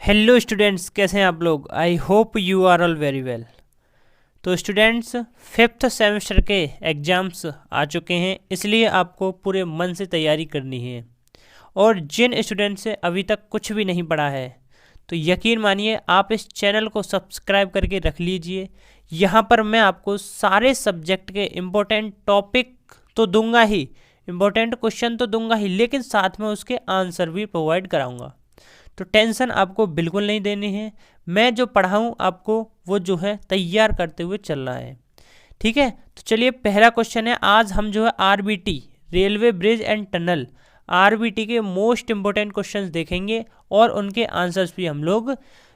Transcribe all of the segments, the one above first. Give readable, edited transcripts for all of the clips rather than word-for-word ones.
Hello students, कैसे हैं आप लोग। I hope you are all very well. तो स्टूडेंट्स, फिफ्थ सेमेस्टर के एग्ज़ाम्स आ चुके हैं, इसलिए आपको पूरे मन से तैयारी करनी है। और जिन स्टूडेंट्स से अभी तक कुछ भी नहीं पढ़ा है तो यकीन मानिए आप इस चैनल को सब्सक्राइब करके रख लीजिए। यहाँ पर मैं आपको सारे सब्जेक्ट के इम्पोर्टेंट टॉपिक तो दूंगा ही, इम्पोर्टेंट क्वेश्चन तो दूंगा ही, लेकिन साथ में उसके आंसर भी प्रोवाइड कराऊंगा। तो टेंशन आपको बिल्कुल नहीं देनी है। मैं जो पढ़ाऊँ आपको वो जो है तैयार करते हुए चलना है। ठीक है, तो चलिए पहला क्वेश्चन है। आज हम जो है RBT, railway bridge and tunnel, RBT के मोस्ट इंपॉर्टेंट क्वेश्चंस देखेंगे और उनके आंसर्स भी हम लोग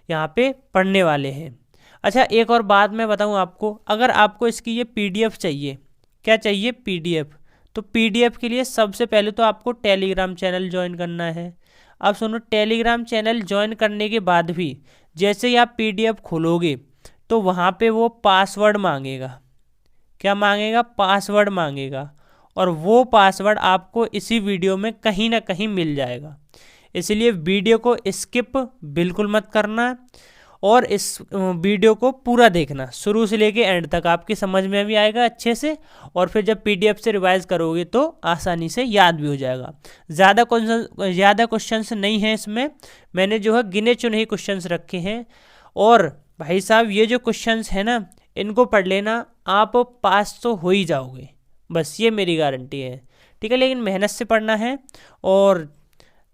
यहाँ पे पढ़ने वाले हैं। अच्छा, एक और बात मैं बताऊँ आपको, अगर आपको इसकी ये पीडीएफ चाहिए, क्या चाहिए, पीडीएफ, तो पीडीएफ के लिए सबसे पहले तो आपको टेलीग्राम चैनल ज्वाइन करना है। अब सुनो, टेलीग्राम चैनल ज्वाइन करने के बाद भी जैसे ही आप पीडीएफ खोलोगे तो वहाँ पे वो पासवर्ड मांगेगा। क्या मांगेगा? पासवर्ड मांगेगा। और वो पासवर्ड आपको इसी वीडियो में कहीं ना कहीं मिल जाएगा। इसलिए वीडियो को स्किप बिल्कुल मत करना और इस वीडियो को पूरा देखना, शुरू से लेके एंड तक, आपकी समझ में भी आएगा अच्छे से। और फिर जब पीडीएफ से रिवाइज करोगे तो आसानी से याद भी हो जाएगा। ज़्यादा क्वेश्चंस नहीं हैं इसमें, मैंने जो है गिने चुने ही क्वेश्चंस रखे हैं। और भाई साहब, ये जो क्वेश्चंस है ना, इनको पढ़ लेना, आप पास तो हो ही जाओगे, बस ये मेरी गारंटी है। ठीक है, लेकिन मेहनत से पढ़ना है। और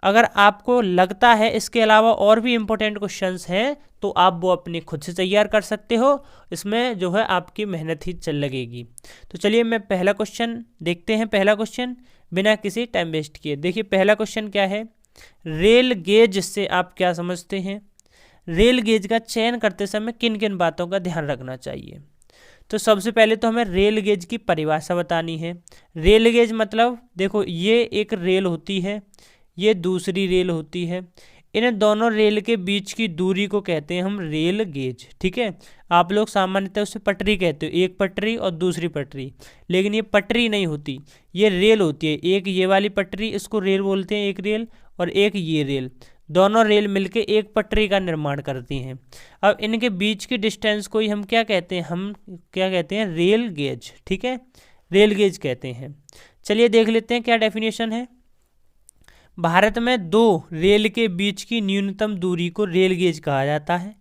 अगर आपको लगता है इसके अलावा और भी इम्पोर्टेंट क्वेश्चंस हैं तो आप वो अपने खुद से तैयार कर सकते हो, इसमें जो है आपकी मेहनत ही चल लगेगी। तो चलिए मैं पहला क्वेश्चन देखते हैं। पहला क्वेश्चन बिना किसी टाइम वेस्ट किए, देखिए पहला क्वेश्चन क्या है। रेल गेज से आप क्या समझते हैं? रेल गेज का चयन करते समय किन किन बातों का ध्यान रखना चाहिए? तो सबसे पहले तो हमें रेल गेज की परिभाषा बतानी है। रेल गेज मतलब, देखो ये एक रेल होती है, ये दूसरी रेल होती है, इन दोनों रेल के बीच की दूरी को कहते हैं हम रेल गेज। ठीक है, आप लोग सामान्यतः उसे पटरी कहते हो, एक पटरी और दूसरी पटरी, लेकिन ये पटरी नहीं होती, ये रेल होती है। एक ये वाली पटरी, इसको रेल बोलते हैं, एक रेल, और एक ये रेल, दोनों रेल मिलके एक पटरी का निर्माण करती हैं। अब इनके बीच की डिस्टेंस को ही हम क्या कहते हैं? हम क्या कहते हैं? Rail gauge. ठीक है, रेल गेज कहते हैं। चलिए देख लेते हैं क्या डेफिनेशन है। भारत में दो रेल के बीच की न्यूनतम दूरी को रेल गेज कहा जाता है,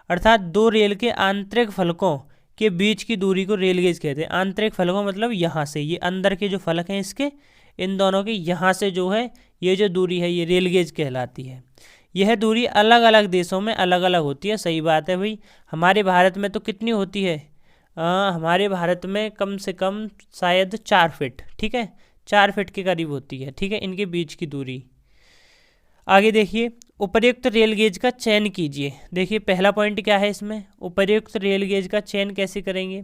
अर्थात दो रेल के आंतरिक फलकों के बीच की दूरी को रेल गेज कहते हैं। आंतरिक फलकों मतलब यहाँ से, ये अंदर के जो फलक हैं इसके, इन दोनों के यहाँ से जो है ये जो दूरी है ये रेल गेज कहलाती है। यह दूरी अलग अलग देशों में अलग अलग होती है। सही बात है भाई, हमारे भारत में तो कितनी होती है? हमारे भारत में कम से कम शायद 4 फीट, ठीक है, 4 फीट के करीब होती है। ठीक है, इनके बीच की दूरी। आगे देखिए, उपर्युक्त रेल गेज का चयन कीजिए। देखिए पहला पॉइंट क्या है इसमें, उपर्युक्त रेल गेज का चयन कैसे करेंगे?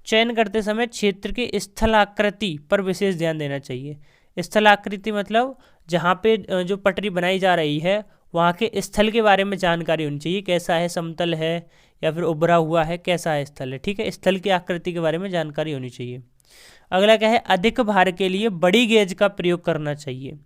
चयन करते समय क्षेत्र की स्थलाकृति पर विशेष ध्यान देना चाहिए। स्थलाकृति मतलब जहाँ पे जो पटरी बनाई जा रही है वहाँ के स्थल के बारे में जानकारी होनी चाहिए, कैसा है, समतल है या फिर उभरा हुआ है, कैसा है स्थल है। ठीक है, स्थल की आकृति के बारे में जानकारी होनी चाहिए। अगला क्या है, अधिक भार के लिए बड़ी गेज का प्रयोग करना चाहिए।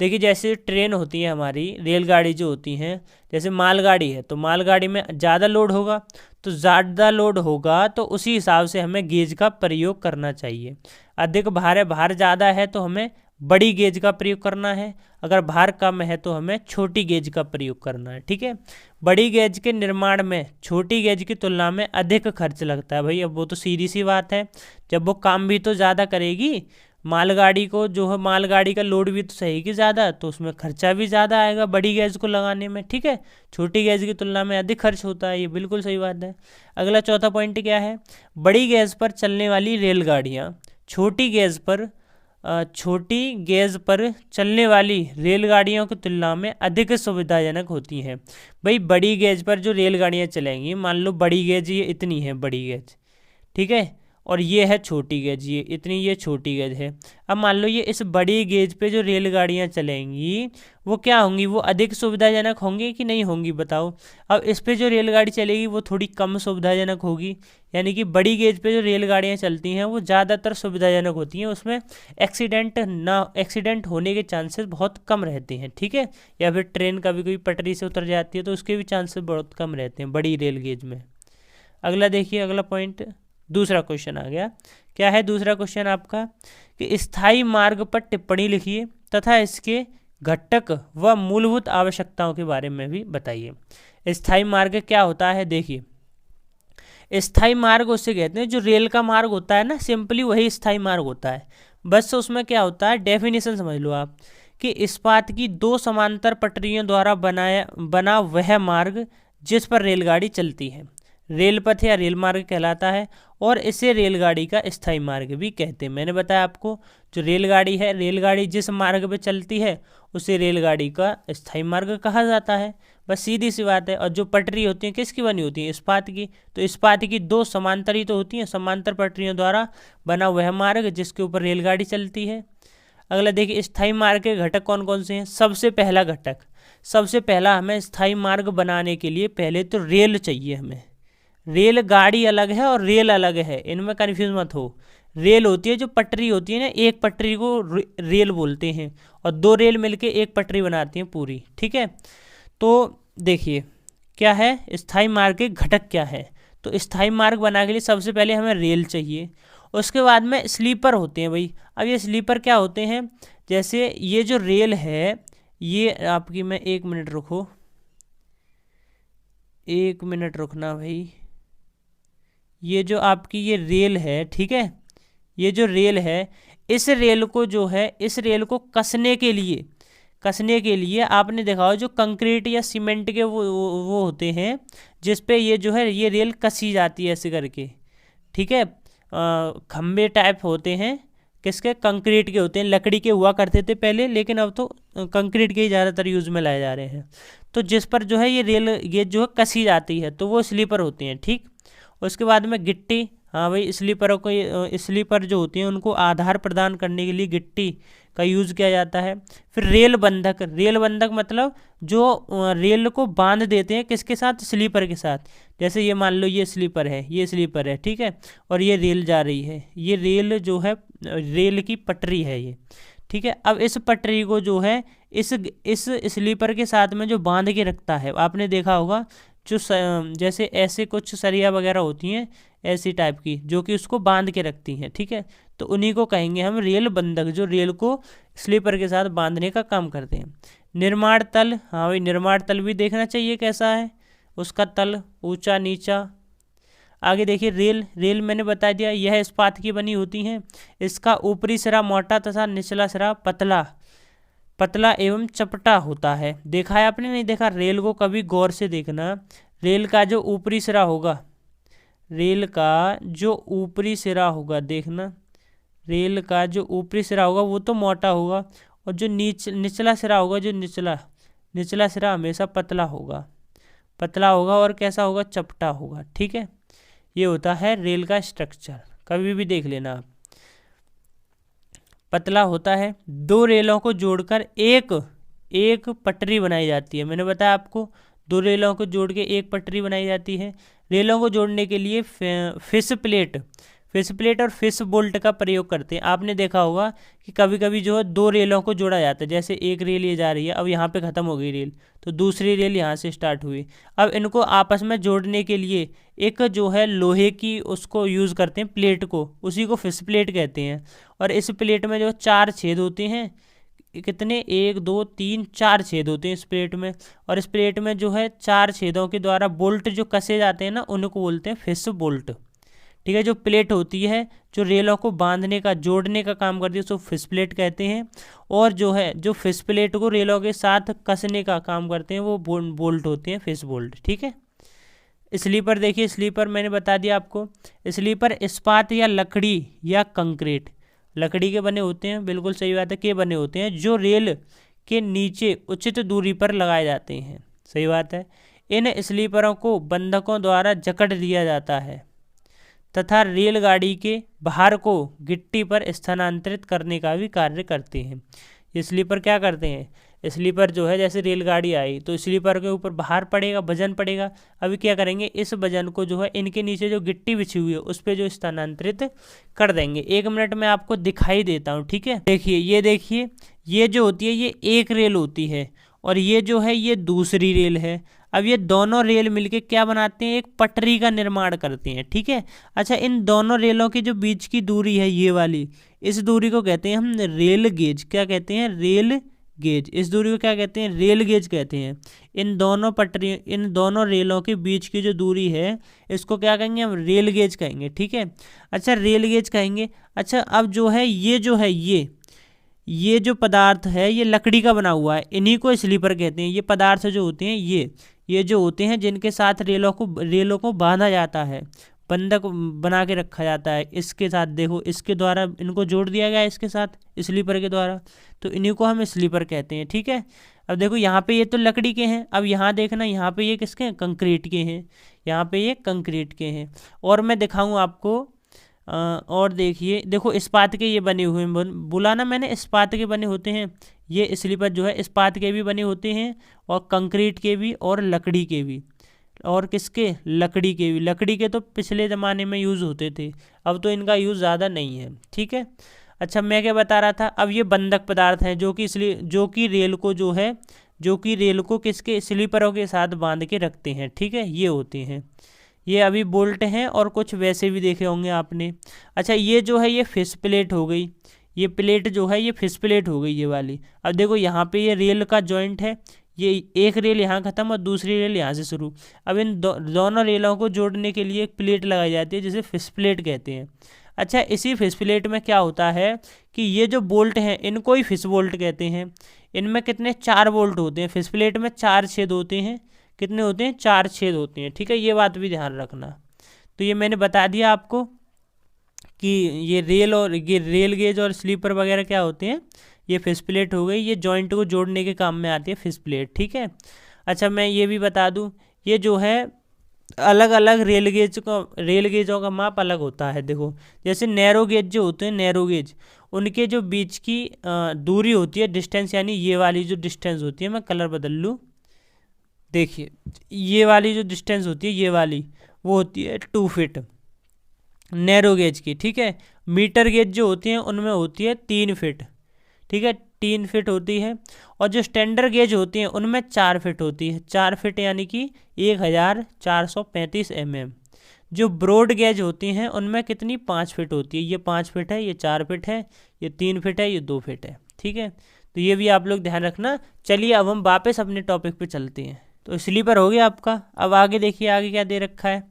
देखिए जैसे ट्रेन होती है हमारी, रेलगाड़ी जो होती हैं, जैसे मालगाड़ी है तो मालगाड़ी में ज़्यादा लोड होगा, तो ज़्यादा लोड होगा तो उसी हिसाब से हमें गेज का प्रयोग करना चाहिए। अधिक भार है, भार ज़्यादा है तो हमें बड़ी गेज का प्रयोग करना है, अगर भार कम है तो हमें छोटी गेज का प्रयोग करना है। ठीक है, बड़ी गेज के निर्माण में छोटी गेज की तुलना में अधिक खर्च लगता है। भाई अब वो तो सीधी सी बात है, जब वो काम भी तो ज़्यादा करेगी, मालगाड़ी को जो है, मालगाड़ी का लोड भी तो सही कि ज़्यादा, तो उसमें खर्चा भी ज़्यादा आएगा बड़ी गैस को लगाने में। ठीक है, छोटी गैस की तुलना में अधिक खर्च होता है, ये बिल्कुल सही बात है। अगला चौथा पॉइंट क्या है, बड़ी गैस पर चलने वाली रेलगाड़ियाँ छोटी गैस पर चलने वाली रेलगाड़ियों की तुलना में अधिक सुविधाजनक होती हैं। भाई बड़ी गेज पर जो रेलगाड़ियाँ चलेंगी, मान लो बड़ी गेज ये इतनी है, बड़ी गेज, ठीक है, और ये है छोटी गेज, ये इतनी ये छोटी गेज है। अब मान लो ये इस बड़ी गेज पे जो रेलगाड़ियाँ चलेंगी वो क्या होंगी, वो अधिक सुविधाजनक होंगी कि नहीं होंगी बताओ। अब इस पे जो रेलगाड़ी चलेगी वो थोड़ी कम सुविधाजनक होगी, यानी कि बड़ी गेज पे जो रेलगाड़ियाँ चलती हैं वो ज़्यादातर सुविधाजनक होती हैं, उसमें एक्सीडेंट होने के चांसेस बहुत कम रहते हैं, ठीक है। या फिर ट्रेन कभी कोई पटरी से उतर जाती है तो उसके भी चांसेस बहुत कम रहते हैं बड़ी रेल गेज में। अगला देखिए, अगला पॉइंट, दूसरा क्वेश्चन आ गया। क्या है दूसरा क्वेश्चन आपका कि स्थायी मार्ग पर टिप्पणी लिखिए तथा इसके घटक व मूलभूत आवश्यकताओं के बारे में भी बताइए। स्थायी मार्ग क्या होता है, देखिए स्थायी मार्ग उसे कहते हैं जो रेल का मार्ग होता है ना, सिंपली वही स्थायी मार्ग होता है। बस उसमें क्या होता है, डेफिनेशन समझ लो आप कि इस्पात की दो समांतर पटरियों द्वारा बना वह मार्ग जिस पर रेलगाड़ी चलती है रेल पथ या रेल मार्ग कहलाता है, और इसे रेलगाड़ी का स्थायी मार्ग भी कहते हैं। मैंने बताया आपको, जो रेलगाड़ी है, रेलगाड़ी जिस मार्ग पे चलती है उसे रेलगाड़ी का स्थायी मार्ग कहा जाता है। बस सीधी सी बात है। और जो पटरी होती हैं किसकी बनी होती हैं, इस्पात की, तो इस्पात की दो समांतर ही तो होती हैं, समांतर पटरियों द्वारा बना वह मार्ग जिसके ऊपर रेलगाड़ी चलती है। अगला देखिए, स्थायी मार्ग के घटक कौन कौन से हैं। सबसे पहला घटक, सबसे पहला हमें स्थायी मार्ग बनाने के लिए पहले तो रेल चाहिए हमें। रेलगाड़ी अलग है और रेल अलग है, इनमें कन्फ्यूज मत हो। रेल होती है जो पटरी होती है ना, एक पटरी को रेल बोलते हैं, और दो रेल मिलके एक पटरी बनाती हैं पूरी, ठीक है। तो देखिए क्या है, स्थायी मार्ग के घटक क्या है। तो स्थायी मार्ग बनाने के लिए सबसे पहले हमें रेल चाहिए, उसके बाद में स्लीपर होते हैं भाई। अब ये स्लीपर क्या होते हैं, जैसे ये जो रेल है ये आपकी, मैं 1 मिनट रुको, 1 मिनट रुकना भाई। ये जो आपकी ये रेल है, ठीक है, ये जो रेल है, इस रेल को जो है, इस रेल को कसने के लिए आपने देखा हो जो कंक्रीट या सीमेंट के वो होते हैं जिस पे ये जो है ये रेल कसी जाती है ऐसे करके, ठीक है। खम्भे टाइप होते हैं, किसके, कंक्रीट के होते हैं, लकड़ी के हुआ करते थे पहले, लेकिन अब तो कंक्रीट के ही ज़्यादातर यूज़ में लाए जा रहे हैं। तो जिस पर जो है ये रेल ये जो है कसी जाती है तो वो स्लीपर होते हैं, ठीक। उसके बाद में गिट्टी, हाँ भाई, स्लीपरों को, स्लीपर जो होती हैं उनको आधार प्रदान करने के लिए गिट्टी का यूज़ किया जाता है। फिर रेल बंधक, रेल बंधक मतलब जो रेल को बांध देते हैं किसके साथ, स्लीपर के साथ। जैसे ये मान लो ये स्लीपर है, ये स्लीपर है, ठीक है, और ये रेल जा रही है, ये रेल जो है रेल की पटरी है ये, ठीक है। अब इस पटरी को जो है इस स्लीपर के साथ में जो बांध के रखता है, आपने देखा होगा जो जैसे ऐसे कुछ सरिया वगैरह होती हैं ऐसी टाइप की जो कि उसको बांध के रखती हैं, ठीक है। तो उन्हीं को कहेंगे हम रेल बंधक, जो रेल को स्लीपर के साथ बांधने का काम करते हैं। निर्माण तल, हाँ भाई, निर्माण तल भी देखना चाहिए कैसा है उसका तल, ऊंचा नीचा। आगे देखिए, रेल मैंने बता दिया, यह इस्पात की बनी होती हैं। इसका ऊपरी सिरा मोटा तथा निचला सिरा पतला एवं चपटा होता है। देखा है आपने, नहीं देखा, रेल को कभी गौर से देखना। रेल का जो ऊपरी सिरा होगा, रेल का जो ऊपरी सिरा होगा, देखना, रेल का जो ऊपरी सिरा होगा वो तो मोटा होगा, और जो निचला सिरा होगा, जो निचला सिरा हमेशा पतला होगा और कैसा होगा, चपटा होगा, ठीक है। ये होता है रेल का स्ट्रक्चर, कभी भी देख लेना आप। पतला होता है, दो रेलों को जोड़कर एक पटरी बनाई जाती है। मैंने बताया आपको, दो रेलों को जोड़ के एक पटरी बनाई जाती है। रेलों को जोड़ने के लिए फिश प्लेट और फिश बोल्ट का प्रयोग करते हैं। आपने देखा होगा कि कभी कभी जो है दो रेलों को जोड़ा जाता है, जैसे एक रेल ये जा रही है, अब यहाँ पे ख़त्म हो गई रेल, तो दूसरी रेल यहाँ से स्टार्ट हुई। अब इनको आपस में जोड़ने के लिए एक जो है लोहे की उसको यूज़ करते हैं, प्लेट को, उसी को फिश प्लेट कहते हैं। और इस प्लेट में जो 4 छेद होते हैं, कितने, 1 2 3 4 छेद होते हैं इस प्लेट में। और इस प्लेट में जो है 4 छेदों के द्वारा बोल्ट जो कसे जाते हैं ना, उनको बोलते हैं फिश बोल्ट, ठीक है। जो प्लेट होती है जो रेलों को बांधने का, जोड़ने का काम करती है, उसको फिश प्लेट कहते हैं। और जो है जो फिश प्लेट को रेलों के साथ कसने का काम करते हैं वो बोल्ट होते हैं, फिश बोल्ट, ठीक है। स्लीपर देखिए, स्लीपर मैंने बता दिया आपको। स्लीपर इस्पात या लकड़ी या कंक्रीट, लकड़ी के बने होते हैं, बिल्कुल सही बात है, के बने होते हैं, जो रेल के नीचे उचित दूरी पर लगाए जाते हैं, सही बात है। इन स्लीपरों को बंधकों द्वारा जकड़ दिया जाता है, तथा रेलगाड़ी के भार को गिट्टी पर स्थानांतरित करने का भी कार्य करते हैं। ये स्लीपर क्या करते हैं, स्लीपर जो है जैसे रेलगाड़ी आई तो स्लीपर के ऊपर भार पड़ेगा, वजन पड़ेगा। अभी क्या करेंगे, इस वजन को जो है इनके नीचे जो गिट्टी बिछी हुई है उस पर जो स्थानांतरित कर देंगे। 1 मिनट में आपको दिखाई देता हूँ, ठीक है। देखिए ये जो होती है ये एक रेल होती है और ये जो है ये दूसरी रेल है। अब ये दोनों रेल मिलके क्या बनाते हैं, एक पटरी का निर्माण करते हैं, ठीक है। अच्छा, इन दोनों रेलों के जो बीच की दूरी है ये वाली, इस दूरी को कहते हैं हम रेल गेज। क्या कहते हैं, रेल गेज। इस दूरी को क्या कहते हैं, रेल गेज कहते हैं। इन दोनों रेलों के बीच की जो दूरी है इसको क्या कहेंगे, हम रेल गेज कहेंगे, ठीक है। अच्छा, रेल गेज कहेंगे। अच्छा, अब जो है ये जो पदार्थ है ये लकड़ी का बना हुआ है, इन्हीं को स्लीपर कहते हैं। ये पदार्थ जो होते हैं ये जो होते हैं जिनके साथ रेलों को बांधा जाता है, बंधक बना के रखा जाता है। इसके साथ देखो, इसके द्वारा इनको जोड़ दिया गया है इसके साथ स्लीपर के द्वारा, तो इन्हीं को हम स्लीपर कहते हैं, ठीक है। अब देखो यहाँ पे ये तो लकड़ी के हैं, अब यहाँ देखना यहाँ पे ये किसके हैं, कंक्रीट के हैं। यहाँ पे ये कंक्रीट के हैं। और मैं दिखाऊँ आपको, और देखो इस्पात के ये बने हुए हैं, बोला ना मैंने इस्पात के बने होते हैं। ये स्लीपर जो है इस्पात के भी बने होते हैं और कंक्रीट के भी और लकड़ी के भी। और किसके, लकड़ी के भी। लकड़ी के तो पिछले ज़माने में यूज़ होते थे, अब तो इनका यूज़ ज़्यादा नहीं है, ठीक है। अच्छा, मैं क्या बता रहा था, अब ये बंधक पदार्थ हैं जो कि रेल को किसके, स्लीपरों के साथ बांध के रखते हैं, ठीक है। ये होते हैं, ये अभी बोल्ट हैं और कुछ वैसे भी देखे होंगे आपने। अच्छा, ये जो है ये फिश प्लेट हो गई, ये प्लेट जो है ये फिश प्लेट हो गई ये वाली। अब देखो यहाँ पे ये रेल का जॉइंट है, ये एक रेल यहाँ ख़त्म और दूसरी रेल यहाँ से शुरू। अब इन दोनों रेलों को जोड़ने के लिए एक प्लेट लगाई जाती है जिसे फिश प्लेट कहते हैं। अच्छा, इसी फिश प्लेट में क्या होता है कि ये जो बोल्ट हैं इनको ही फिश बोल्ट कहते हैं। इनमें कितने, 4 बोल्ट होते हैं। फिश प्लेट में 4 छेद होते हैं। कितने होते हैं, 4 छेद होते हैं, ठीक है। ये बात भी ध्यान रखना। तो ये मैंने बता दिया आपको कि ये रेल गेज और स्लीपर वगैरह क्या होते हैं। ये फिश प्लेट हो गई, ये जॉइंट को जोड़ने के काम में आती है फिश प्लेट, ठीक है। अच्छा, मैं ये भी बता दूं, ये जो है अलग अलग रेल गेजों का माप अलग होता है। देखो जैसे नैरो गेज जो होते हैं, नैरो गेज, उनके जो बीच की दूरी होती है, डिस्टेंस, यानी ये वाली जो डिस्टेंस होती है, मैं कलर बदल लूँ, देखिए ये वाली जो डिस्टेंस होती है ये वाली, वो होती है 2 फीट नैरो गेज की, ठीक है। मीटर गेज जो होती हैं उनमें होती है 3 फीट, ठीक है, 3 फीट होती है। और जो स्टैंडर्ड गेज होती हैं उनमें 4 फीट होती है, 4 फीट यानी कि 1435 mm। जो ब्रॉड गेज होती हैं उनमें कितनी, 5 फीट होती है। ये 5 फीट है, ये 4 फीट है, ये 3 फीट है, ये 2 फीट है, ठीक है। तो ये भी आप लोग ध्यान रखना। चलिए अब हम वापस अपने टॉपिक पे चलते हैं। तो स्लीपर हो गया आपका। अब आगे देखिए, आगे क्या दे रखा है,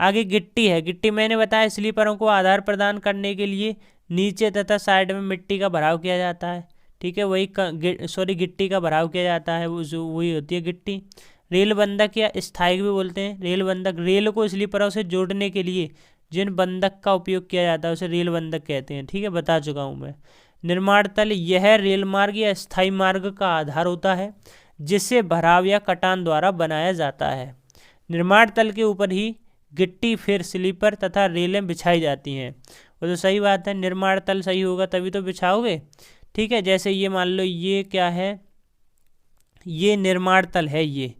आगे गिट्टी है। गिट्टी मैंने बताया स्लीपरों को आधार प्रदान करने के लिए नीचे तथा साइड में मिट्टी का भराव किया जाता है, ठीक है। गिट्टी का भराव किया जाता है, वही होती है गिट्टी। रेल बंधक या स्थायिक भी बोलते हैं। रेल बंधक, रेल को स्लीपरों से जोड़ने के लिए जिन बंधक का उपयोग किया जाता है उसे रेल बंधक कहते हैं, ठीक है, बता चुका हूँ मैं। निर्माण तल, यह रेल मार्ग या स्थायी मार्ग का आधार होता है जिसे भराव या कटान द्वारा बनाया जाता है। निर्माण तल के ऊपर ही गिट्टी, फिर स्लीपर तथा रेलें बिछाई जाती हैं। वो तो सही बात है, निर्माण तल सही होगा तभी तो बिछाओगे, ठीक है। जैसे ये मान लो, ये क्या है, ये निर्माण तल है, ये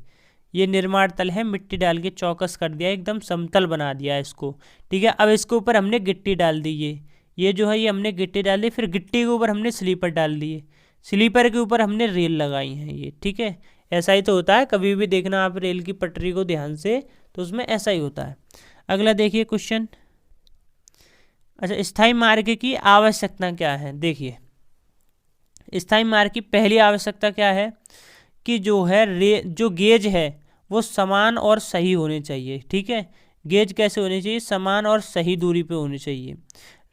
निर्माण तल है, मिट्टी डाल के चौकस कर दिया, एकदम समतल बना दिया इसको, ठीक है। अब इसके ऊपर हमने गिट्टी डाल दी, ये जो है ये हमने गिट्टी डाल दी, फिर गिट्टी के ऊपर हमने स्लीपर डाल दिए, स्लीपर के ऊपर हमने रेल लगाई हैं ये, ठीक है। ऐसा ही तो होता है, कभी भी देखना आप रेल की पटरी को ध्यान से, तो उसमें ऐसा ही होता है। अगला देखिए क्वेश्चन। अच्छा, स्थायी मार्ग की आवश्यकता क्या है। देखिए स्थायी मार्ग की पहली आवश्यकता क्या है कि जो गेज है वो समान और सही होने चाहिए, ठीक है। गेज कैसे होने चाहिए, समान और सही दूरी पे होनी चाहिए।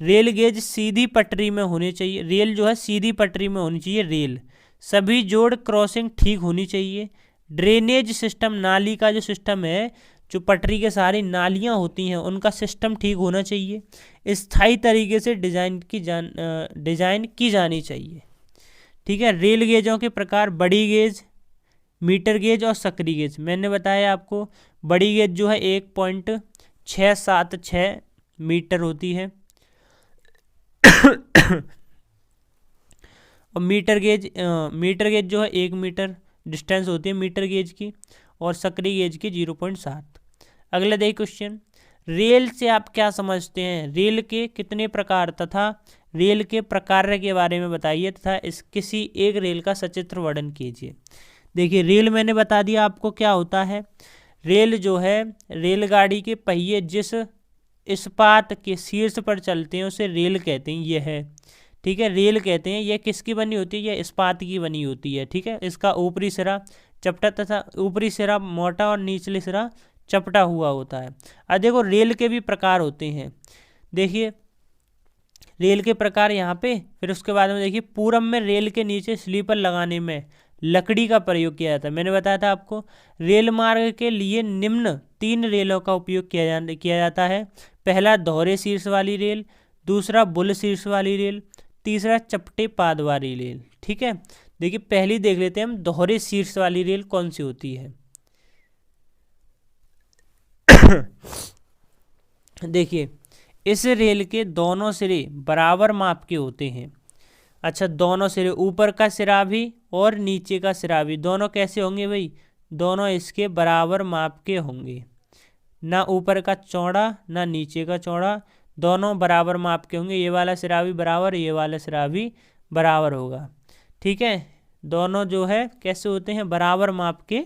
रेल गेज सीधी पटरी में होनी चाहिए, रेल जो है सीधी पटरी में होनी चाहिए रेल। सभी जोड़ क्रॉसिंग ठीक होनी चाहिए। ड्रेनेज सिस्टम, नाली का जो सिस्टम है, जो पटरी के सारी नालियाँ होती हैं उनका सिस्टम ठीक होना चाहिए। स्थायी तरीके से डिज़ाइन की जानी चाहिए, ठीक है। रेल गेजों के प्रकार, बड़ी गेज, मीटर गेज और सक्रिय गेज। मैंने बताया आपको, बड़ी गेज जो है 1.676 मीटर होती है। और मीटर गेज जो है 1 मीटर डिस्टेंस होती है मीटर गेज की, और सक्रिय गेज की 0.7। अगला देखिए क्वेश्चन, रेल से आप क्या समझते हैं? रेल के कितने प्रकार तथा रेल के प्रकार के बारे में बताइए तथा इस किसी एक रेल का सचित्र वर्णन कीजिए। देखिए रेल मैंने बता दिया आपको क्या होता है। रेल जो है, रेलगाड़ी के पहिए जिस इस्पात के शीर्ष पर चलते हैं उसे रेल कहते हैं। ये है, ठीक है, रेल कहते हैं। यह किसकी बनी होती है? यह इस्पात की बनी होती है, ठीक है। इसका ऊपरी सिरा चपटा तथा ऊपरी सिरा मोटा और निचले सिरा चपटा हुआ होता है। अब देखो रेल के भी प्रकार होते हैं। देखिए रेल के प्रकार यहाँ पे, फिर उसके बाद में देखिए पूरब में रेल के नीचे स्लीपर लगाने में लकड़ी का प्रयोग किया जाता है। मैंने बताया था आपको। रेल मार्ग के लिए निम्न 3 रेलों का उपयोग किया जाता है। पहला दोहरे शीर्ष वाली रेल, दूसरा बुल शीर्ष वाली रेल, तीसरा चपटे पाद वाली रेल, ठीक है। देखिए पहली देख लेते हैं हम, दोहरे शीर्ष वाली रेल कौन सी होती है। देखिए इस रेल के दोनों सिरे बराबर माप के होते हैं। अच्छा, दोनों सिरे, ऊपर का सिरा भी और नीचे का सिरा भी, दोनों कैसे होंगे भाई? दोनों इसके बराबर माप के होंगे। ना ऊपर का चौड़ा ना नीचे का चौड़ा, दोनों बराबर माप के होंगे। ये वाला सिरा भी बराबर, ये वाला सिरा भी बराबर होगा, ठीक है। दोनों जो है कैसे होते हैं? बराबर माप के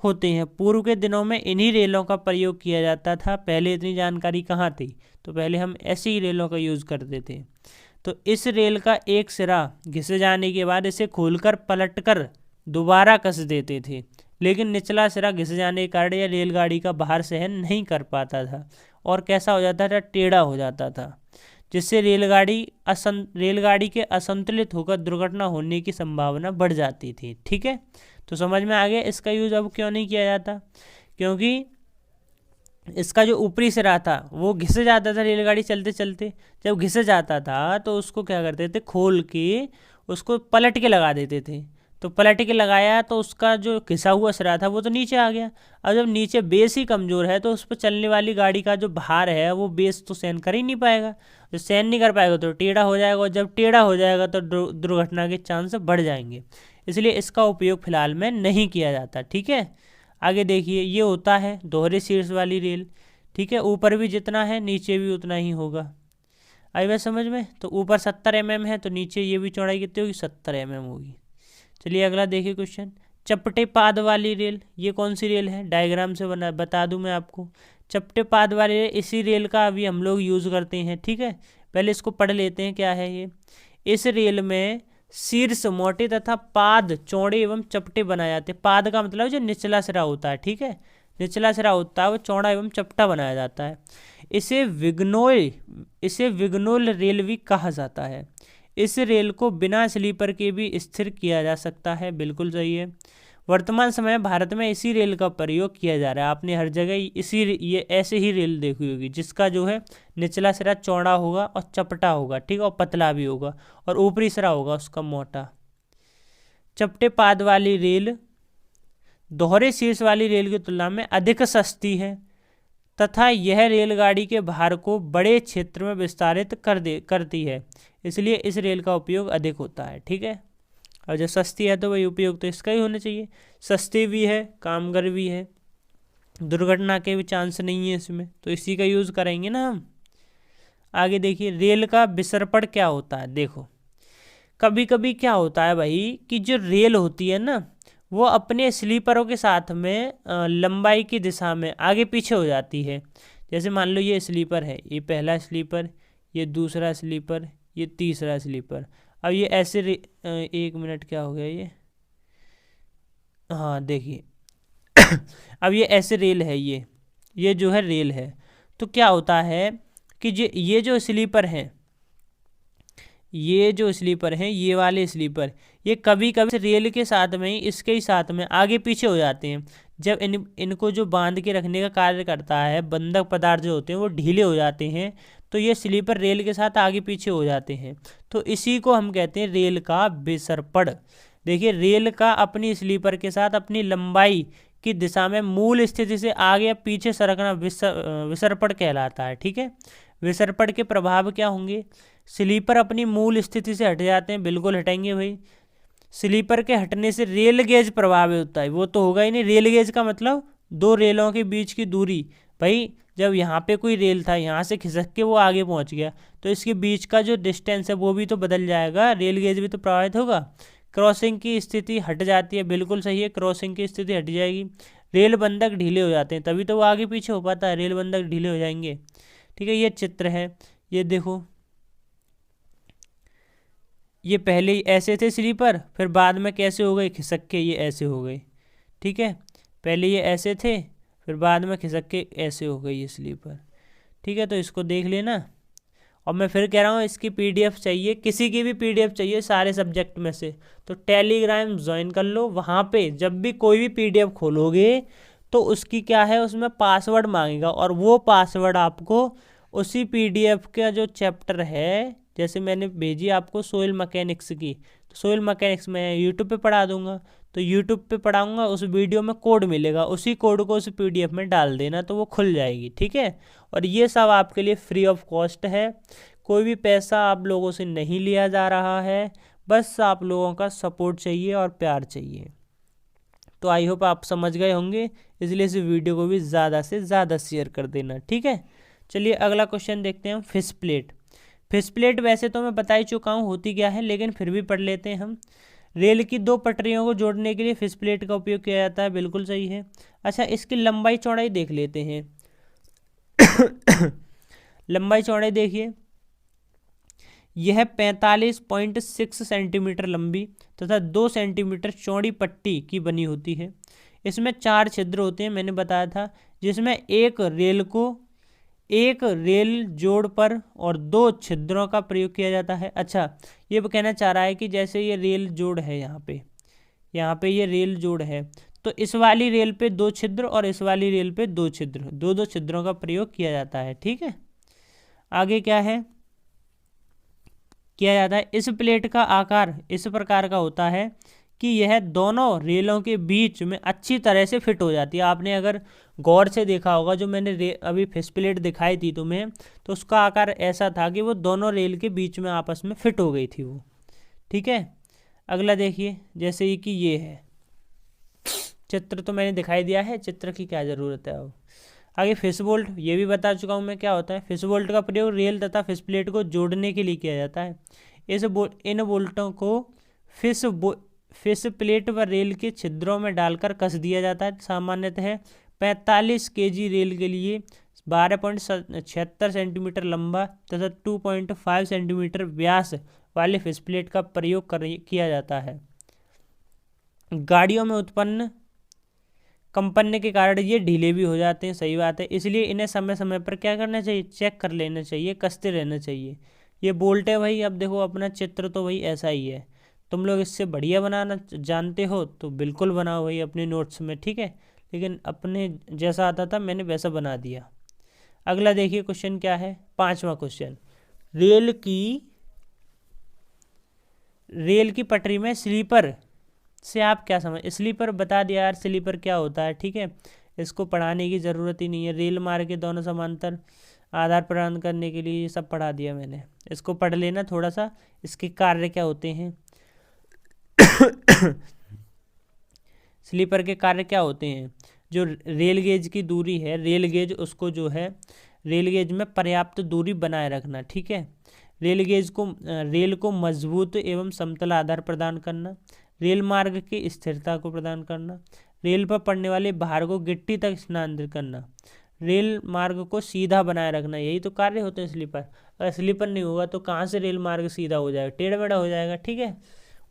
होते हैं। पूर्व के दिनों में इन्हीं रेलों का प्रयोग किया जाता था। पहले इतनी जानकारी कहाँ थी, तो पहले हम ऐसी ही रेलों का यूज़ करते थे। तो इस रेल का एक सिरा घिसे जाने के बाद इसे खोलकर पलटकर दोबारा कस देते थे, लेकिन निचला सिरा घिसे जाने के कारण यह रेलगाड़ी का भार सहन नहीं कर पाता था और कैसा हो जाता था? टेढ़ा हो जाता था, जिससे रेलगाड़ी के असंतुलित होकर दुर्घटना होने की संभावना बढ़ जाती थी, ठीक है। तो समझ में आ गया इसका यूज़ अब क्यों नहीं किया जाता? क्योंकि इसका जो ऊपरी सिरा था वो घिस जाता था। रेलगाड़ी चलते चलते जब घिस जाता था तो उसको क्या करते थे? खोल के उसको पलट के लगा देते थे। तो पलट के लगाया तो उसका जो घिसा हुआ सिरा था वो तो नीचे आ गया। अब जब नीचे बेस ही कमज़ोर है तो उस पर चलने वाली गाड़ी का जो भार है वो बेस तो सहन कर ही नहीं पाएगा। जो सहन नहीं कर पाएगा तो टेढ़ा हो जाएगा, और जब टेढ़ा हो जाएगा तो दुर्घटना के चांस बढ़ जाएंगे। इसलिए इसका उपयोग फिलहाल में नहीं किया जाता, ठीक है। आगे देखिए, ये होता है दोहरे शीर्ष वाली रेल, ठीक है। ऊपर भी जितना है नीचे भी उतना ही होगा। आई बात समझ में? तो ऊपर 70 mm है तो नीचे ये भी चौड़ाई कितनी होगी? 70 mm होगी। चलिए अगला देखिए क्वेश्चन, चपटे पाद वाली रेल, ये कौन सी रेल है? डायग्राम से बता दूं मैं आपको। चपटे पाद वाली रेल, इसी रेल का अभी हम लोग यूज़ करते हैं, ठीक है। पहले इसको पढ़ लेते हैं क्या है ये। इस रेल में शीर्ष मोटे तथा पाद चौड़े एवं चपटे बनाए जाते हैं। पाद का मतलब जो निचला सिरा होता है, ठीक है, निचला सिरा होता है वो चौड़ा एवं चपटा बनाया जाता है। इसे विग्नोल रेल भी कहा जाता है। इस रेल को बिना स्लीपर के भी स्थिर किया जा सकता है, बिल्कुल सही है। वर्तमान समय भारत में इसी रेल का प्रयोग किया जा रहा है। आपने हर जगह ये ऐसे ही रेल देखी होगी, जिसका जो है निचला सिरा चौड़ा होगा और चपटा होगा, ठीक है, और पतला भी होगा, और ऊपरी सिरा होगा उसका मोटा। चपटे पाद वाली रेल दोहरे शीर्ष वाली रेल की तुलना में अधिक सस्ती है तथा यह रेलगाड़ी के भार को बड़े क्षेत्र में विस्तारित करती है, इसलिए इस रेल का उपयोग अधिक होता है, ठीक है। और जब सस्ती है तो वही उपयोग तो इसका ही होना चाहिए। सस्ती भी है, कामगर भी है, दुर्घटना के भी चांस नहीं है इसमें, तो इसी का यूज़ करेंगे ना हम। आगे देखिए, रेल का विसर्पण क्या होता है। देखो कभी कभी क्या होता है भाई कि जो रेल होती है ना वो अपने स्लीपरों के साथ में लंबाई की दिशा में आगे पीछे हो जाती है। जैसे मान लो ये स्लीपर है, ये पहला स्लीपर, ये दूसरा स्लीपर, ये तीसरा स्लीपर। अब ये ऐसे 1 मिनट क्या हो गया ये, हाँ देखिए अब ये ऐसे रेल है, ये जो है रेल है। तो क्या होता है कि ये जो स्लीपर हैं, ये वाले स्लीपर, ये कभी कभी रेल के साथ में ही, इसके ही साथ में आगे पीछे हो जाते हैं। जब इनको जो बांध के रखने का कार्य करता है, बंधक पदार्थ जो होते हैं वो ढीले हो जाते हैं, तो ये स्लीपर रेल के साथ आगे पीछे हो जाते हैं। तो इसी को हम कहते हैं रेल का विसर्पण। देखिए रेल का अपनी स्लीपर के साथ अपनी लंबाई की दिशा में मूल स्थिति से आगे या पीछे सरकना विसर्पण कहलाता है, ठीक है। विसर्पण के प्रभाव क्या होंगे? स्लीपर अपनी मूल स्थिति से हट जाते हैं, बिल्कुल हटेंगे भाई। स्लीपर के हटने से रेल गेज प्रभावित होता है, वो तो होगा ही नहीं। रेल गेज का मतलब दो रेलों के बीच की दूरी। भाई जब यहाँ पे कोई रेल था, यहाँ से खिसक के वो आगे पहुँच गया, तो इसके बीच का जो डिस्टेंस है वो भी तो बदल जाएगा, रेल गेज भी तो प्रभावित होगा। क्रॉसिंग की स्थिति हट जाती है, बिल्कुल सही है, क्रॉसिंग की स्थिति हट जाएगी। रेल बंधक ढीले हो जाते हैं, तभी तो वो आगे पीछे हो पाता है, रेल बंधक ढीले हो जाएंगे। ठीक है, ये चित्र है, ये देखो, ये पहले ही ऐसे थे स्लीपर, फिर बाद में कैसे हो गए, खिसक के ये ऐसे हो गए। ठीक है, पहले ये ऐसे थे, फिर बाद में खिसक के ऐसे हो गए ये स्लीपर। ठीक है, तो इसको देख लेना। और मैं फिर कह रहा हूँ, इसकी पीडीएफ चाहिए, किसी की भी पीडीएफ चाहिए सारे सब्जेक्ट में से, तो टेलीग्राम ज्वाइन कर लो। वहाँ पे जब भी कोई भी पीडीएफ खोलोगे तो उसकी क्या है, उसमें पासवर्ड मांगेगा, और वो पासवर्ड आपको उसी पीडीएफ का जो चैप्टर है, जैसे मैंने भेजी आपको सोइल मैकेनिक्स की, तो सोइल मैकेनिक्स मैं यूट्यूब पे पढ़ा दूंगा, तो यूट्यूब पे पढ़ाऊंगा, उस वीडियो में कोड मिलेगा, उसी कोड को उस पीडीएफ में डाल देना, तो वो खुल जाएगी। ठीक है, और ये सब आपके लिए फ्री ऑफ कॉस्ट है, कोई भी पैसा आप लोगों से नहीं लिया जा रहा है, बस आप लोगों का सपोर्ट चाहिए और प्यार चाहिए। तो आई होप आप समझ गए होंगे, इसलिए इस वीडियो को भी ज़्यादा से ज़्यादा शेयर कर देना। ठीक है, चलिए अगला क्वेश्चन देखते हैं। Fish plate. फिश प्लेट वैसे तो मैं बता ही चुका हूँ होती क्या है, लेकिन फिर भी पढ़ लेते हैं हम। रेल की दो पटरियों को जोड़ने के लिए फिश प्लेट का उपयोग किया जाता है, बिल्कुल सही है। अच्छा, इसकी लंबाई चौड़ाई देख लेते हैं। लंबाई चौड़ाई देखिए, यह 45.6 सेंटीमीटर लंबी तथा 2 सेंटीमीटर चौड़ी पट्टी की बनी होती है। इसमें 4 छिद्र होते हैं, मैंने बताया था, जिसमें एक रेल जोड़ पर और 2 छिद्रों का प्रयोग किया जाता है। अच्छा, ये कहना चाह रहा है कि जैसे ये रेल जोड़ है, यहाँ पे ये रेल जोड़ है, तो इस वाली रेल पे 2 छिद्र और इस वाली रेल पे 2 छिद्र, दो छिद्रों का प्रयोग किया जाता है। ठीक है, आगे क्या है, किया जाता है, इस प्लेट का आकार इस प्रकार का होता है कि यह दोनों रेलों के बीच में अच्छी तरह से फिट हो जाती है। आपने अगर गौर से देखा होगा, जो मैंने अभी फिश प्लेट दिखाई थी तुम्हें, तो उसका आकार ऐसा था कि वो दोनों रेल के बीच में आपस में फिट हो गई थी वो। ठीक है, अगला देखिए, जैसे कि ये है चित्र, तो मैंने दिखाई दिया है, चित्र की क्या ज़रूरत है अब। आगे फिश बोल्ट, ये भी बता चुका हूँ मैं क्या होता है। फिश बोल्ट का प्रयोग रेल तथा फिश प्लेट को जोड़ने के लिए किया जाता है। इन बोल्टों को फिश प्लेट व रेल के छिद्रों में डालकर कस दिया जाता है। सामान्यतः 45 kg रेल के लिए 12.76 सेंटीमीटर लंबा तथा 2.5 सेंटीमीटर व्यास वाले फिश प्लेट का प्रयोग किया जाता है। गाड़ियों में उत्पन्न कंपन के कारण ये ढीले भी हो जाते हैं, सही बात है, इसलिए इन्हें समय समय पर क्या करना चाहिए, चेक कर लेना चाहिए, कसते रहना चाहिए। ये बोल्ट है भाई, अब देखो अपना चित्र तो भाई ऐसा ही है, तुम लोग इससे बढ़िया बनाना जानते हो तो बिल्कुल बनाओ भाई अपने नोट्स में। ठीक है, लेकिन अपने जैसा आता था मैंने वैसा बना दिया। अगला देखिए क्वेश्चन क्या है, 5वां क्वेश्चन। रेल की पटरी में स्लीपर से आप क्या समझ, स्लीपर बता दिया यार, स्लीपर क्या होता है। ठीक है, इसको पढ़ाने की ज़रूरत ही नहीं है। रेल मार्ग के दोनों समांतर आधार प्रदान करने के लिए ये सब पढ़ा दिया मैंने, इसको पढ़ लेना थोड़ा सा, इसके कार्य क्या होते हैं। स्लीपर के कार्य क्या होते हैं, जो रेल गेज की दूरी है, रेल गेज उसको जो है, रेल गेज में पर्याप्त दूरी बनाए रखना। ठीक है, रेल को मजबूत एवं समतल आधार प्रदान करना, रेल मार्ग की स्थिरता को प्रदान करना, रेल पर पड़ने वाले भार को गिट्टी तक स्थानांतरित करना, रेल मार्ग को सीधा बनाए रखना, यही तो कार्य होते हैं स्लीपर। अगर स्लीपर नहीं होगा तो कहाँ से रेल मार्ग सीधा हो जाएगा, टेढ़ा मेढ़ा हो जाएगा। ठीक है,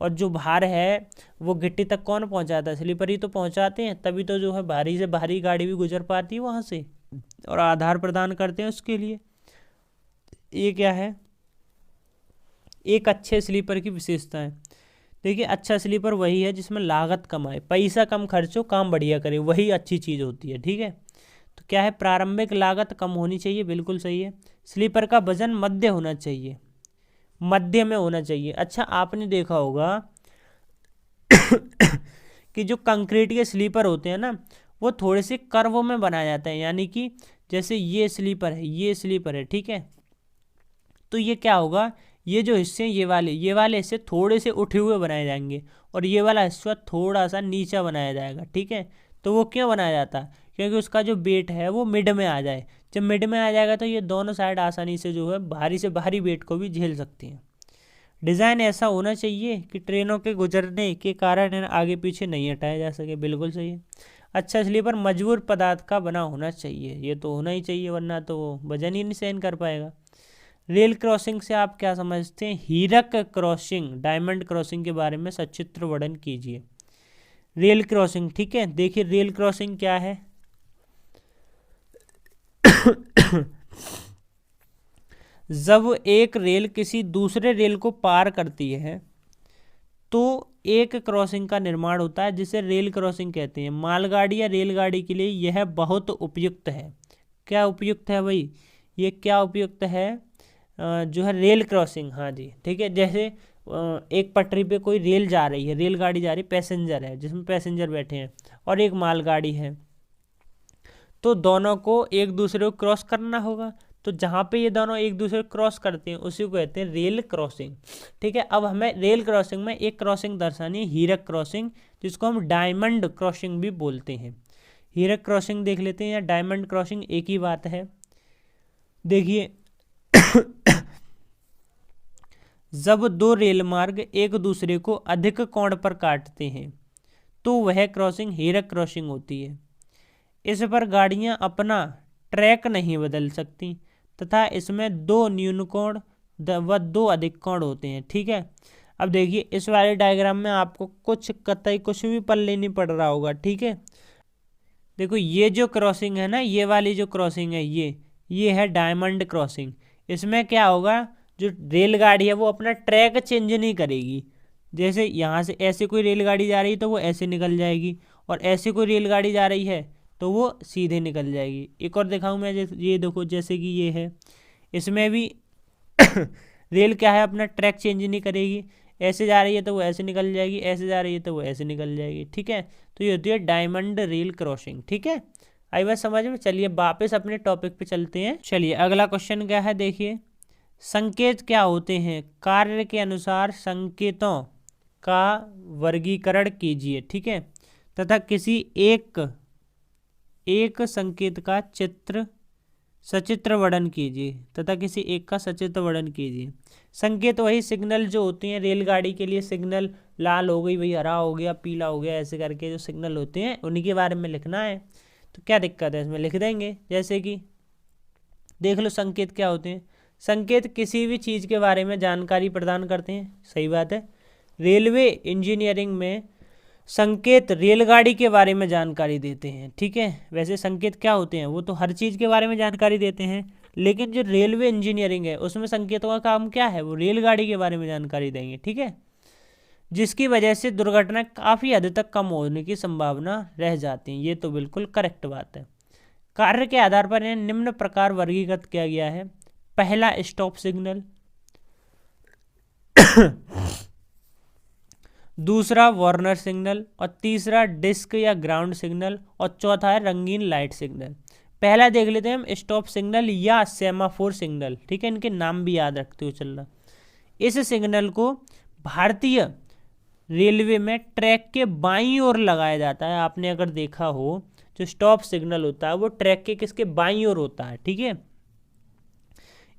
और जो भार है वो गिट्टी तक कौन पहुंचाता है, स्लीपर ही तो पहुंचाते हैं, तभी तो जो है भारी से भारी गाड़ी भी गुजर पाती है वहाँ से, और आधार प्रदान करते हैं उसके लिए। ये क्या है, एक अच्छे स्लीपर की विशेषता है। देखिए, अच्छा स्लीपर वही है जिसमें लागत कम आए, पैसा कम खर्चो, काम बढ़िया करे, वही अच्छी चीज़ होती है। ठीक है, तो क्या है, प्रारंभिक लागत कम होनी चाहिए, बिल्कुल सही है। स्लीपर का वजन मध्य होना चाहिए, मध्य में होना चाहिए। अच्छा, आपने देखा होगा कि जो कंक्रीट के स्लीपर होते हैं ना, वो थोड़े से कर्व में बनाए जाते हैं, यानी कि जैसे ये स्लीपर है, ये स्लीपर है, ठीक है, तो ये क्या होगा, ये जो हिस्से हैं ये वाले हिस्से थोड़े से उठे हुए बनाए जाएंगे और ये वाला हिस्सा थोड़ा सा नीचा बनाया जाएगा, ठीक है। तो वो क्यों बनाया जाता है, क्योंकि उसका जो वेट है वो मिड में आ जाए। जब मिड में आ जाएगा तो ये दोनों साइड आसानी से जो है भारी से भारी वेट को भी झेल सकती हैं। डिज़ाइन ऐसा होना चाहिए कि ट्रेनों के गुजरने के कारण इन्हें आगे पीछे नहीं हटाया जा सके, बिल्कुल सही है। अच्छा स्लीपर मजबूर पदार्थ का बना होना चाहिए, ये तो होना ही चाहिए वरना तो वो वजन ही नहीं सहन कर पाएगा। रेल क्रॉसिंग से आप क्या समझते हैं, हीरक क्रॉसिंग, डायमंड क्रॉसिंग के बारे में सचित्र वर्णन कीजिए। रेल क्रॉसिंग, ठीक है, देखिए रेल क्रॉसिंग क्या है। जब एक रेल किसी दूसरे रेल को पार करती है तो एक क्रॉसिंग का निर्माण होता है जिसे रेल क्रॉसिंग कहते हैं। मालगाड़ी या रेलगाड़ी के लिए यह बहुत उपयुक्त है। क्या उपयुक्त है भाई, ये क्या उपयुक्त है, जो है रेल क्रॉसिंग, हाँ जी, ठीक है। जैसे एक पटरी पे कोई रेल जा रही है, रेलगाड़ी जा रही, पैसेंजर है जिसमें पैसेंजर बैठे हैं और एक मालगाड़ी है, तो दोनों को एक दूसरे को क्रॉस करना होगा। तो जहाँ पे ये दोनों एक दूसरे को क्रॉस करते हैं उसी को कहते हैं रेल क्रॉसिंग, ठीक है। अब हमें रेल क्रॉसिंग में एक क्रॉसिंग दर्शानी है, हीरक क्रॉसिंग, जिसको हम डायमंड क्रॉसिंग भी बोलते हैं। हीरक क्रॉसिंग देख लेते हैं या डायमंड क्रॉसिंग, एक ही बात है। देखिए जब दो रेल मार्ग एक दूसरे को अधिक कोण पर काटते हैं तो वह क्रॉसिंग हीरक क्रॉसिंग होती है। इस पर गाड़ियां अपना ट्रैक नहीं बदल सकती तथा इसमें दो न्यून कोण व दो अधिक कोण होते हैं, ठीक है। अब देखिए इस वाले डायग्राम में आपको कुछ कतई कुछ भी पल्ले नहीं पड़ रहा होगा, ठीक है। देखो ये जो क्रॉसिंग है ना, ये वाली जो क्रॉसिंग है ये है डायमंड क्रॉसिंग। इसमें क्या होगा, जो रेलगाड़ी है वो अपना ट्रैक चेंज नहीं करेगी। जैसे यहाँ से ऐसे कोई रेलगाड़ी जा रही है तो वो ऐसे निकल जाएगी, और ऐसे कोई रेलगाड़ी जा रही है तो वो सीधे निकल जाएगी। एक और दिखाऊं मैं, जैसे ये देखो, जैसे कि ये है, इसमें भी रेल क्या है, अपना ट्रैक चेंज नहीं करेगी। ऐसे जा रही है तो वो ऐसे निकल जाएगी, ऐसे जा रही है तो वो ऐसे निकल जाएगी, ठीक है। तो ये होती है डायमंड रेल क्रॉसिंग, ठीक है। आई बात समझ में। चलिए वापस अपने टॉपिक पे चलते हैं। चलिए अगला क्वेश्चन क्या है, देखिए संकेत क्या होते हैं, कार्य के अनुसार संकेतों का वर्गीकरण कीजिए, ठीक है, तथा किसी एक संकेत का सचित्र वर्णन कीजिए, तथा किसी एक का सचित्र वर्णन कीजिए। संकेत वही सिग्नल जो होते हैं रेलगाड़ी के लिए, सिग्नल लाल हो गई भाई, हरा हो गया, पीला हो गया, ऐसे करके जो सिग्नल होते हैं उन्हीं के बारे में लिखना है। तो क्या दिक्कत है, इसमें लिख देंगे। जैसे कि देख लो संकेत क्या होते हैं। संकेत किसी भी चीज़ के बारे में जानकारी प्रदान करते हैं, सही बात है। रेलवे इंजीनियरिंग में संकेत रेलगाड़ी के बारे में जानकारी देते हैं, ठीक है। वैसे संकेत क्या होते हैं, वो तो हर चीज़ के बारे में जानकारी देते हैं, लेकिन जो रेलवे इंजीनियरिंग है उसमें संकेतों का काम क्या है, वो रेलगाड़ी के बारे में जानकारी देंगे, ठीक है। जिसकी वजह से दुर्घटना काफ़ी हद तक कम होने की संभावना रह जाती है। ये तो बिल्कुल करेक्ट बात है। कार्य के आधार पर इन्हें निम्न प्रकार वर्गीकृत किया गया है। पहला स्टॉप सिग्नल, दूसरा वार्नर सिग्नल, और तीसरा डिस्क या ग्राउंड सिग्नल, और चौथा है रंगीन लाइट सिग्नल। पहला देख लेते हैं हम, स्टॉप सिग्नल या सेमाफोर सिग्नल, ठीक है। इनके नाम भी याद रखते हुए चलना। इस सिग्नल को भारतीय रेलवे में ट्रैक के बाईं ओर लगाया जाता है। आपने अगर देखा हो, जो स्टॉप सिग्नल होता है वो ट्रैक के किसके बाईं ओर होता है, ठीक है।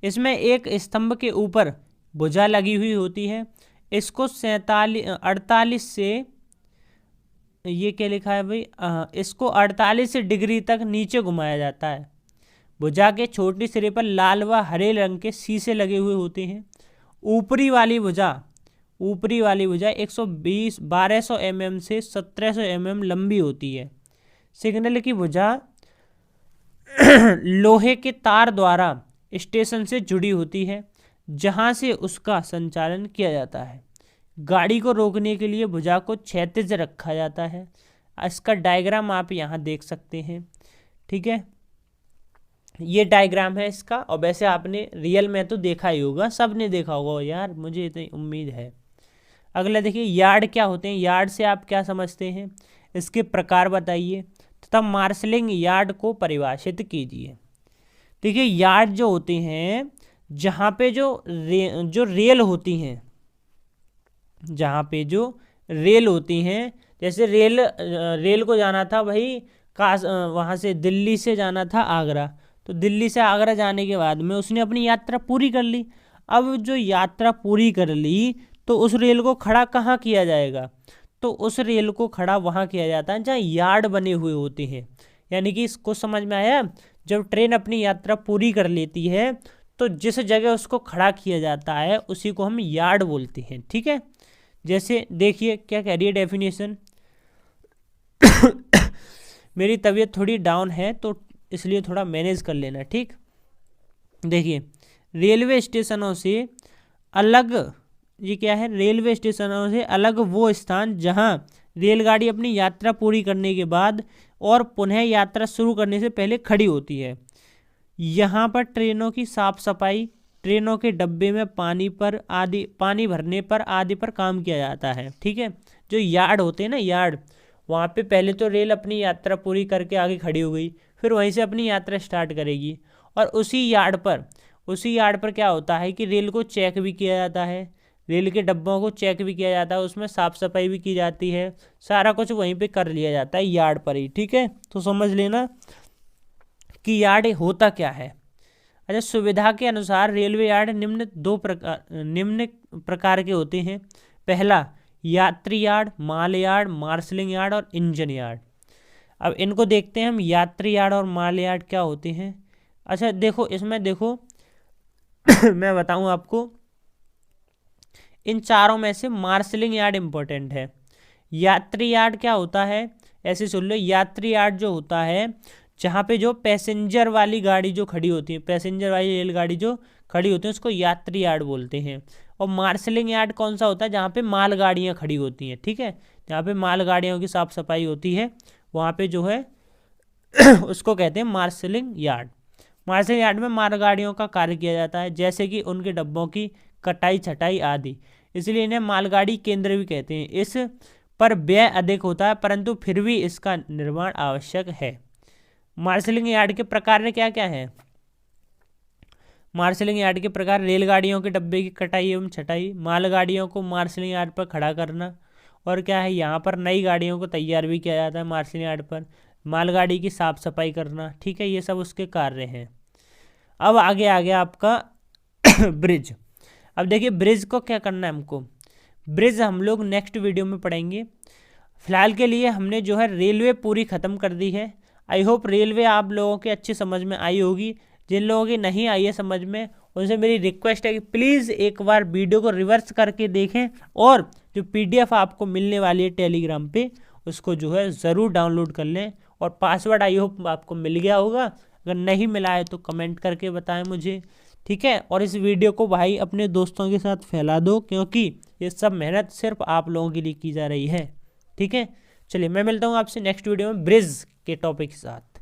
इसमें एक स्तंभ के ऊपर भुजा लगी हुई होती है। इसको 48 से, ये क्या लिखा है भाई, इसको 48 डिग्री तक नीचे घुमाया जाता है। भुजा के छोटी सिरे पर लाल व हरे रंग के शीशे लगे हुए होते हैं। ऊपरी वाली भुजा 1200 mm से 1700 mm लंबी होती है। सिग्नल की भुजा लोहे के तार द्वारा स्टेशन से जुड़ी होती है जहां से उसका संचालन किया जाता है। गाड़ी को रोकने के लिए भुजा को क्षैतिज रखा जाता है। इसका डायग्राम आप यहाँ देख सकते हैं, ठीक है। ये डायग्राम है इसका, और वैसे आपने रियल में तो देखा ही होगा, सब ने देखा होगा यार, मुझे इतनी उम्मीद है। अगला देखिए यार्ड क्या होते हैं। यार्ड से आप क्या समझते हैं, इसके प्रकार बताइए तथा मार्शलिंग यार्ड को परिभाषित कीजिए। देखिए यार्ड जो होते हैं, जहाँ पे जो रेल होती हैं, जहाँ पे जो रेल होती हैं, जैसे रेल को जाना था भाई वहाँ से दिल्ली से जाना था आगरा, तो दिल्ली से आगरा जाने के बाद में उसने अपनी यात्रा पूरी कर ली। अब जो यात्रा पूरी कर ली तो उस रेल को खड़ा कहाँ किया जाएगा? तो उस रेल को खड़ा वहाँ किया जाता है जहाँ यार्ड बने हुए होते हैं। यानी कि इसको समझ में आया? जब ट्रेन अपनी यात्रा पूरी कर लेती है तो जिस जगह उसको खड़ा किया जाता है उसी को हम यार्ड बोलते हैं। ठीक है, जैसे देखिए क्या कह रही है डेफिनेशन। मेरी तबीयत थोड़ी डाउन है तो इसलिए थोड़ा मैनेज कर लेना, ठीक। देखिए, रेलवे स्टेशनों से अलग, ये क्या है? रेलवे स्टेशनों से अलग वो स्थान जहां रेलगाड़ी अपनी यात्रा पूरी करने के बाद और पुनः यात्रा शुरू करने से पहले खड़ी होती है। यहाँ पर ट्रेनों की साफ सफाई, ट्रेनों के डब्बे में पानी भरने पर आदि पर काम किया जाता है। ठीक है, जो यार्ड होते हैं ना, यार्ड, वहाँ पे पहले तो रेल अपनी यात्रा पूरी करके आगे खड़ी हो गई, फिर वहीं से अपनी यात्रा स्टार्ट करेगी। और उसी यार्ड पर क्या होता है कि रेल को चेक भी किया जाता है, रेल के डब्बों को चेक भी किया जाता है, उसमें साफ सफाई भी की जाती है, सारा कुछ वहीं पे कर लिया जाता है यार्ड पर ही। ठीक है, तो समझ लेना कि यार्ड होता क्या है। अच्छा, सुविधा के अनुसार रेलवे यार्ड निम्न प्रकार के होते हैं। पहला, यात्री यार्ड, माल यार्ड, मार्शलिंग यार्ड और इंजन यार्ड। अब इनको देखते हैं हम, यात्री यार्ड और माल यार्ड क्या होते हैं। अच्छा देखो, इसमें देखो मैं बताऊं आपको, इन चारों में से मार्शलिंग यार्ड इंपॉर्टेंट है। यात्री यार्ड क्या होता है, ऐसे सुन लो, यात्री यार्ड जो होता है जहाँ पे जो पैसेंजर वाली गाड़ी जो खड़ी होती है, पैसेंजर वाली रेलगाड़ी जो खड़ी होती है उसको यात्री यार्ड बोलते हैं। और मार्शलिंग यार्ड कौन सा होता है? जहाँ पे मालगाड़ियाँ खड़ी होती हैं। ठीक है, जहाँ पे मालगाड़ियों की साफ सफाई होती है वहाँ पे जो है उसको कहते हैं मार्शलिंग यार्ड। मार्शलिंग यार्ड में मालगाड़ियों का कार्य किया जाता है, जैसे कि उनके डब्बों की कटाई छटाई आदि, इसलिए इन्हें मालगाड़ी केंद्र भी कहते हैं। इस पर व्यय अधिक होता है परंतु फिर भी इसका निर्माण आवश्यक है। मार्शलिंग यार्ड के प्रकार क्या क्या है? मार्शलिंग यार्ड के प्रकार, रेलगाड़ियों के डब्बे की कटाई एवं छटाई, मालगाड़ियों को मार्शलिंग यार्ड पर खड़ा करना, और क्या है, यहाँ पर नई गाड़ियों को तैयार भी किया जाता है मार्शलिंग यार्ड पर, मालगाड़ी की साफ सफाई करना। ठीक है, ये सब उसके कार्य हैं। अब आगे आ गया आपका ब्रिज। अब देखिए ब्रिज को क्या करना है हमको, ब्रिज हम लोग नेक्स्ट वीडियो में पढ़ेंगे। फिलहाल के लिए हमने जो है रेलवे पूरी ख़त्म कर दी है। आई होप रेलवे आप लोगों के अच्छी समझ में आई होगी। जिन लोगों की नहीं आई है समझ में, उनसे मेरी रिक्वेस्ट है कि प्लीज़ एक बार वीडियो को रिवर्स करके देखें, और जो PDF आपको मिलने वाली है टेलीग्राम पे उसको जो है ज़रूर डाउनलोड कर लें। और पासवर्ड आई होप आपको मिल गया होगा, अगर नहीं मिला है तो कमेंट करके बताएं मुझे। ठीक है, और इस वीडियो को भाई अपने दोस्तों के साथ फैला दो, क्योंकि ये सब मेहनत सिर्फ आप लोगों के लिए की जा रही है। ठीक है, चलिए मैं मिलता हूँ आपसे नेक्स्ट वीडियो में ब्रिज के टॉपिक के साथ।